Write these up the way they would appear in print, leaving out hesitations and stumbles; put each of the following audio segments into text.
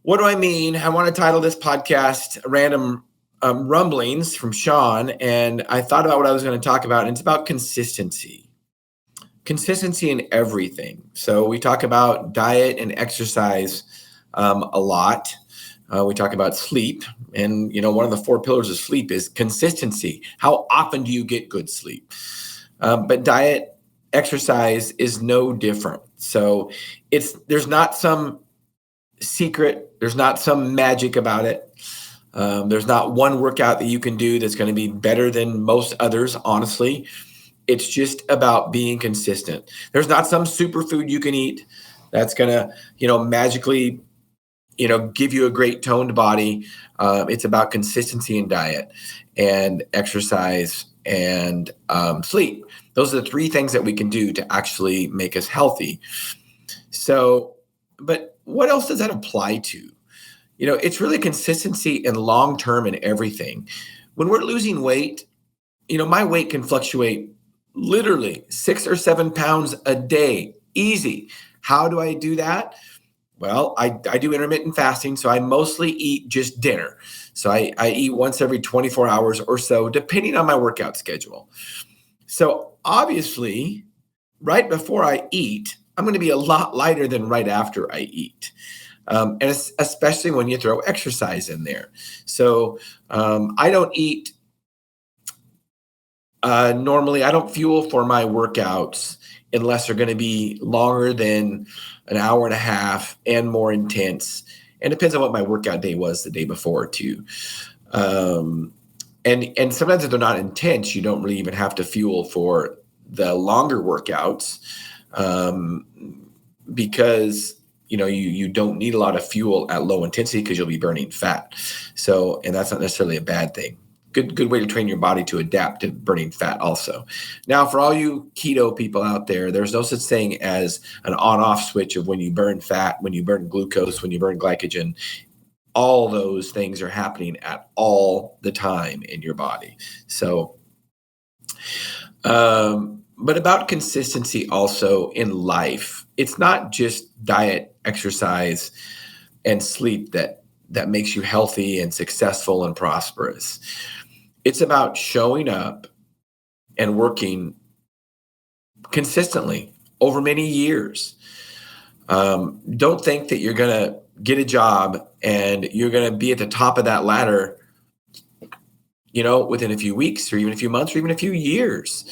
What do I mean? I want to title this podcast Random Rumblings from Shawn. And I thought about what I was going to talk about, and it's about consistency. Consistency in everything. So we talk about diet and exercise a lot. We talk about sleep. And, one of the 4 pillars of sleep is consistency. How often do you get good sleep? But diet, exercise is no different. So there's not some secret. There's not some magic about it. There's not one workout that you can do that's going to be better than most others, honestly. It's just about being consistent. There's not some superfood you can eat that's going to, magically, give you a great toned body. It's about consistency in diet and exercise and sleep. Those are the 3 things that we can do to actually make us healthy. So, but what else does that apply to? It's really consistency and long-term in everything. When we're losing weight, my weight can fluctuate literally 6 or 7 pounds a day. Easy. How do I do that? Well, I do intermittent fasting, so I mostly eat just dinner. So I eat once every 24 hours or so, depending on my workout schedule. So obviously, right before I eat, I'm going to be a lot lighter than right after I eat. And especially when you throw exercise in there. So I don't eat normally. I don't fuel for my workouts unless they're going to be longer than an hour and a half and more intense. And it depends on what my workout day was the day before too. And sometimes if they're not intense, you don't really even have to fuel for the longer workouts because you don't need a lot of fuel at low intensity because you'll be burning fat. So, and that's not necessarily a bad thing. Good way to train your body to adapt to burning fat also. Now, for all you keto people out there, there's no such thing as an on-off switch of when you burn fat, when you burn glucose, when you burn glycogen. All those things are happening at all the time in your body. So, but about consistency also in life, it's not just diet, exercise, and sleep that makes you healthy and successful and prosperous. It's about showing up and working consistently over many years. Don't think that you're going to get a job and you're going to be at the top of that ladder, within a few weeks or even a few months or even a few years.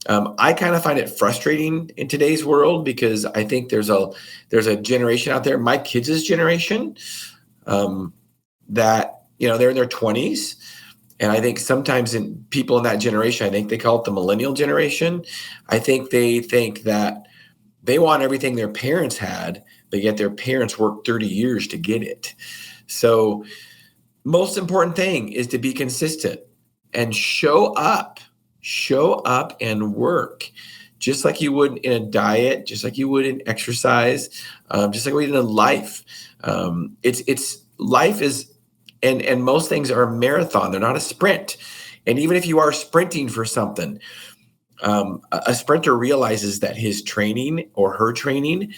I kind of find it frustrating in today's world because I think there's a generation out there, my kids' generation, that, they're in their 20s. And I think sometimes people in that generation, I think they call it the millennial generation. I think they think that they want everything their parents had, but yet their parents worked 30 years to get it. So most important thing is to be consistent and show up and work just like you would in a diet, just like you would in exercise, just like we did in life. It's life is, and most things are a marathon. They're not a sprint. And even if you are sprinting for something, a sprinter realizes that his training or her training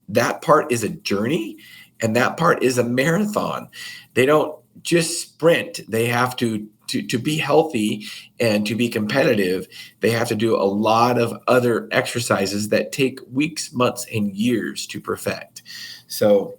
that part is a journey and that part is a marathon. They don't just sprint. They have to be healthy and to be competitive. They have to do a lot of other exercises that take weeks, months, and years to perfect. So